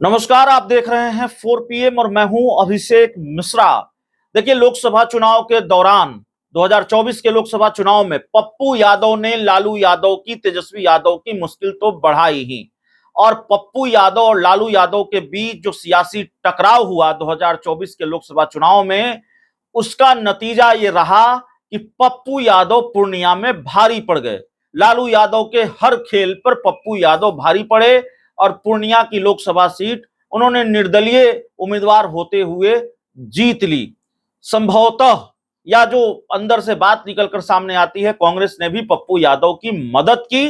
नमस्कार, आप देख रहे हैं 4 PM और मैं हूं अभिषेक मिश्रा। देखिए, लोकसभा चुनाव के दौरान 2024 के लोकसभा चुनाव में पप्पू यादव ने लालू यादव की, तेजस्वी यादव की मुश्किल तो बढ़ाई ही। और पप्पू यादव और लालू यादव के बीच जो सियासी टकराव हुआ 2024 के लोकसभा चुनाव में, उसका नतीजा ये रहा कि पप्पू यादव पूर्णिया में भारी पड़ गए। लालू यादव के हर खेल पर पप्पू यादव भारी पड़े और पूर्णिया की लोकसभा सीट उन्होंने निर्दलीय उम्मीदवार होते हुए जीत ली। संभवतः, या जो अंदर से बात निकलकर सामने आती है, कांग्रेस ने भी पप्पू यादव की मदद की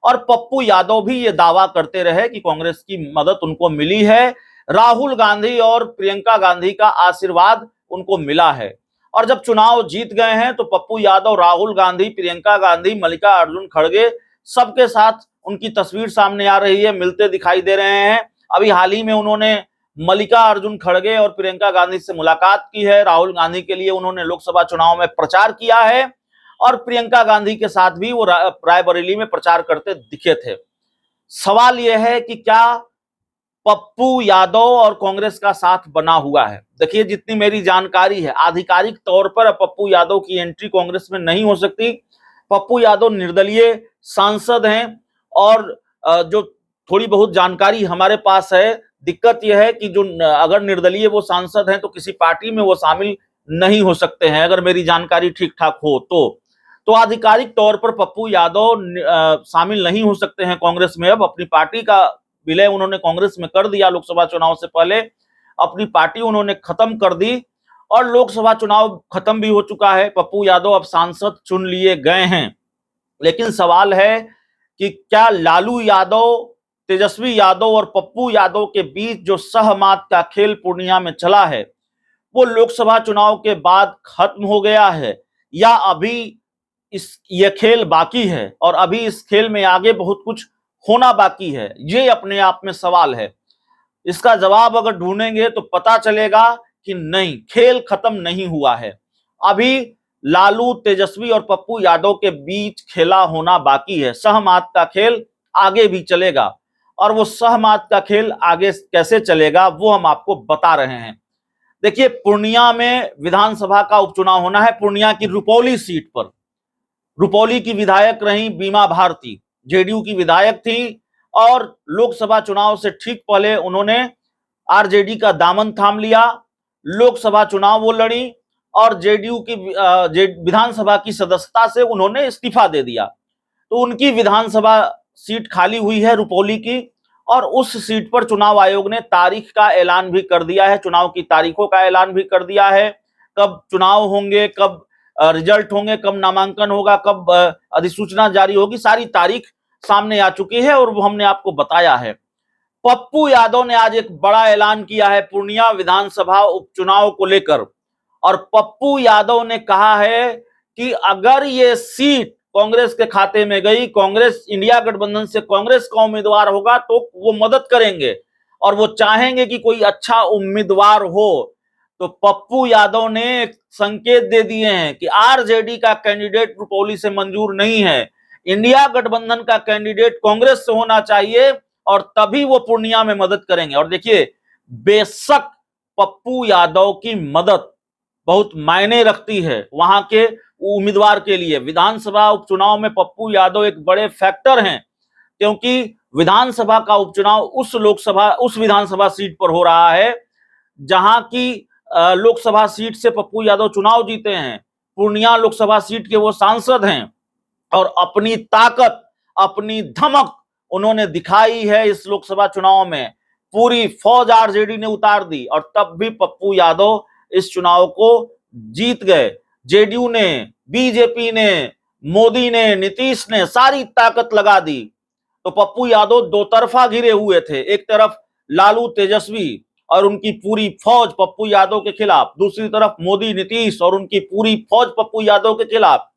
और पप्पू यादव भी ये दावा करते रहे कि कांग्रेस की मदद उनको मिली है, राहुल गांधी और प्रियंका गांधी का आशीर्वाद उनको मिला है। और जब चुनाव जीत गए हैं तो पप्पू यादव राहुल गांधी, प्रियंका गांधी, मल्लिकार्जुन खड़गे सबके साथ उनकी तस्वीर सामने आ रही है, मिलते दिखाई दे रहे हैं। अभी हाल ही में उन्होंने मल्लिकार्जुन खड़गे और प्रियंका गांधी से मुलाकात की है। राहुल गांधी के लिए उन्होंने लोकसभा चुनाव में प्रचार किया है और प्रियंका गांधी के साथ भी वो रायबरेली में प्रचार करते दिखे थे। सवाल यह है कि क्या पप्पू यादव और कांग्रेस का साथ बना हुआ है? देखिए, जितनी मेरी जानकारी है, आधिकारिक तौर पर पप्पू यादव की एंट्री कांग्रेस में नहीं हो सकती। पप्पू यादव निर्दलीय सांसद हैं और जो थोड़ी बहुत जानकारी हमारे पास है, दिक्कत यह है कि जो अगर निर्दलीय वो सांसद हैं तो किसी पार्टी में वो शामिल नहीं हो सकते हैं, अगर मेरी जानकारी ठीक ठाक हो तो आधिकारिक तौर पर पप्पू यादव शामिल नहीं हो सकते हैं कांग्रेस में। अब अपनी पार्टी का विलय उन्होंने कांग्रेस में कर दिया, लोकसभा चुनाव से पहले अपनी पार्टी उन्होंने खत्म कर दी और लोकसभा चुनाव खत्म भी हो चुका है। पप्पू यादव अब सांसद चुन लिए गए हैं। लेकिन सवाल है कि क्या लालू यादव, तेजस्वी यादव और पप्पू यादव के बीच जो सहमात का खेल पूर्णिया में चला है, वो लोकसभा चुनाव के बाद खत्म हो गया है या अभी ये खेल बाकी है और अभी इस खेल में आगे बहुत कुछ होना बाकी है? ये अपने आप में सवाल है। इसका जवाब अगर ढूंढेंगे तो पता चलेगा कि नहीं, खेल खत्म नहीं हुआ है। अभी लालू, तेजस्वी और पप्पू यादव के बीच खेला होना बाकी है। सहमात का खेल आगे भी चलेगा और वो सहमात का खेल आगे कैसे चलेगा वो हम आपको बता रहे हैं। देखिए, पूर्णिया में विधानसभा का उपचुनाव होना है। पूर्णिया की रुपौली सीट पर रुपौली की विधायक रही बीमा भारती, जेडीयू की विधायक थी और लोकसभा चुनाव से ठीक पहले उन्होंने आरजेडी का दामन थाम लिया। लोकसभा चुनाव वो लड़ी और जेडीयू की विधानसभा की सदस्यता से उन्होंने इस्तीफा दे दिया। तो उनकी विधानसभा सीट खाली हुई है रुपौली की और उस सीट पर चुनाव आयोग ने तारीख का ऐलान भी कर दिया है, चुनाव की तारीखों का ऐलान भी कर दिया है। कब चुनाव होंगे, कब रिजल्ट होंगे, कब नामांकन होगा, कब अधिसूचना जारी होगी, सारी तारीख सामने आ चुकी है और वो हमने आपको बताया है। पप्पू यादव ने आज एक बड़ा ऐलान किया है पूर्णिया विधानसभा उपचुनाव को लेकर और पप्पू यादव ने कहा है कि अगर ये सीट कांग्रेस के खाते में गई, कांग्रेस, इंडिया गठबंधन से कांग्रेस का उम्मीदवार होगा तो वो मदद करेंगे और वो चाहेंगे कि कोई अच्छा उम्मीदवार हो। तो पप्पू यादव ने एक संकेत दे दिए हैं कि आरजेडी का कैंडिडेट रुपौली से मंजूर नहीं है, इंडिया गठबंधन का कैंडिडेट कांग्रेस से होना चाहिए और तभी वो पूर्णिया में मदद करेंगे। और देखिए, बेशक पप्पू यादव की मदद बहुत मायने रखती है वहां के उम्मीदवार के लिए। विधानसभा उपचुनाव में पप्पू यादव एक बड़े फैक्टर हैं क्योंकि विधानसभा का उपचुनाव उस विधानसभा सीट पर हो रहा है जहां की लोकसभा सीट से पप्पू यादव चुनाव जीते हैं। पूर्णिया लोकसभा सीट के वो सांसद हैं और अपनी ताकत, अपनी धमक उन्होंने दिखाई है इस लोकसभा चुनाव में। पूरी फौज आरजेडी ने उतार दी और तब भी पप्पू यादव इस चुनाव को जीत गए। जेडीयू ने, बीजेपी ने, मोदी ने, नीतीश ने सारी ताकत लगा दी। तो पप्पू यादव दो तरफा घिरे हुए थे, एक तरफ लालू, तेजस्वी और उनकी पूरी फौज पप्पू यादव के खिलाफ, दूसरी तरफ मोदी, नीतीश और उनकी पूरी फौज पप्पू यादव के खिलाफ।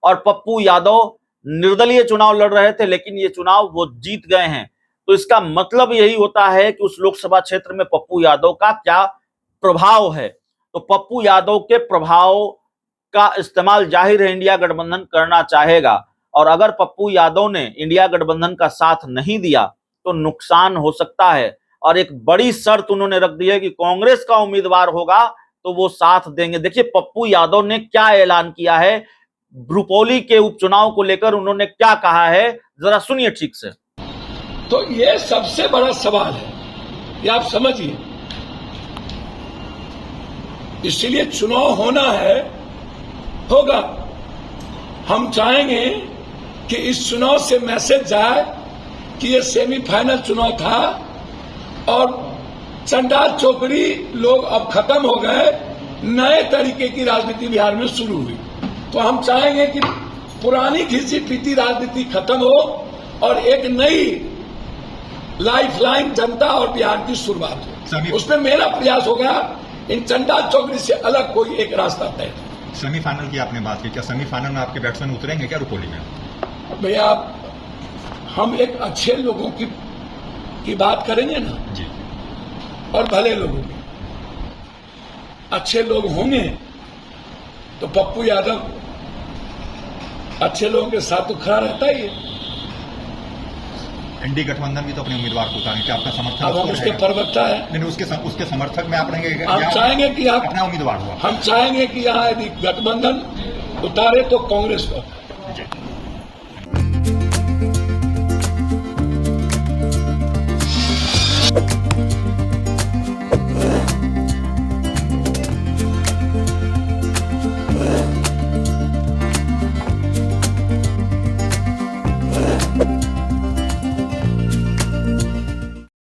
और पप्पू यादव निर्दलीय चुनाव लड़ रहे थे लेकिन ये चुनाव वो जीत गए हैं। तो इसका मतलब यही होता है कि उस लोकसभा क्षेत्र में पप्पू यादव का क्या प्रभाव है। तो पप्पू यादव के प्रभाव का इस्तेमाल जाहिर है इंडिया गठबंधन करना चाहेगा और अगर पप्पू यादव ने इंडिया गठबंधन का साथ नहीं दिया तो नुकसान हो सकता है। और एक बड़ी शर्त उन्होंने रख दी है कि कांग्रेस का उम्मीदवार होगा तो वो साथ देंगे। देखिए पप्पू यादव ने क्या ऐलान किया है, रुपौली के उपचुनाव को लेकर उन्होंने क्या कहा है, जरा सुनिए ठीक से। तो ये सबसे बड़ा सवाल है, ये आप समझिए। इसलिए चुनाव होना है, होगा। हम चाहेंगे कि इस चुनाव से मैसेज जाए कि ये सेमीफाइनल चुनाव था और चंडाल चौकड़ी लोग अब खत्म हो गए, नए तरीके की राजनीति बिहार में शुरू हुई। तो हम चाहेंगे कि पुरानी घिसी पीटी राजनीति खत्म हो और एक नई लाइफलाइन जनता और बिहार की शुरुआत हो। उसमें मेरा प्रयास होगा इन चंडाल चौकड़ी से अलग कोई एक रास्ता तय। सेमीफाइनल की आपने बात की, क्या सेमीफाइनल में आपके बैट्समैन उतरेंगे क्या रुपौली में? भैया हम एक अच्छे लोगों की बात करेंगे ना जी, और भले लोगों की। अच्छे लोग होंगे तो पप्पू यादव अच्छे लोगों के साथ तो खड़ा रहता ही है। एनडी गठबंधन भी तो अपने उम्मीदवार को उतारेंगे, क्या आपका समर्थन? अब हम उसके प्रवक्ता है। नहीं, उसके समर्थक में आप रहेंगे? हम चाहेंगे कि आप अपना उम्मीदवार हो। हम चाहेंगे कि यहाँ यदि गठबंधन उतारे तो कांग्रेस को।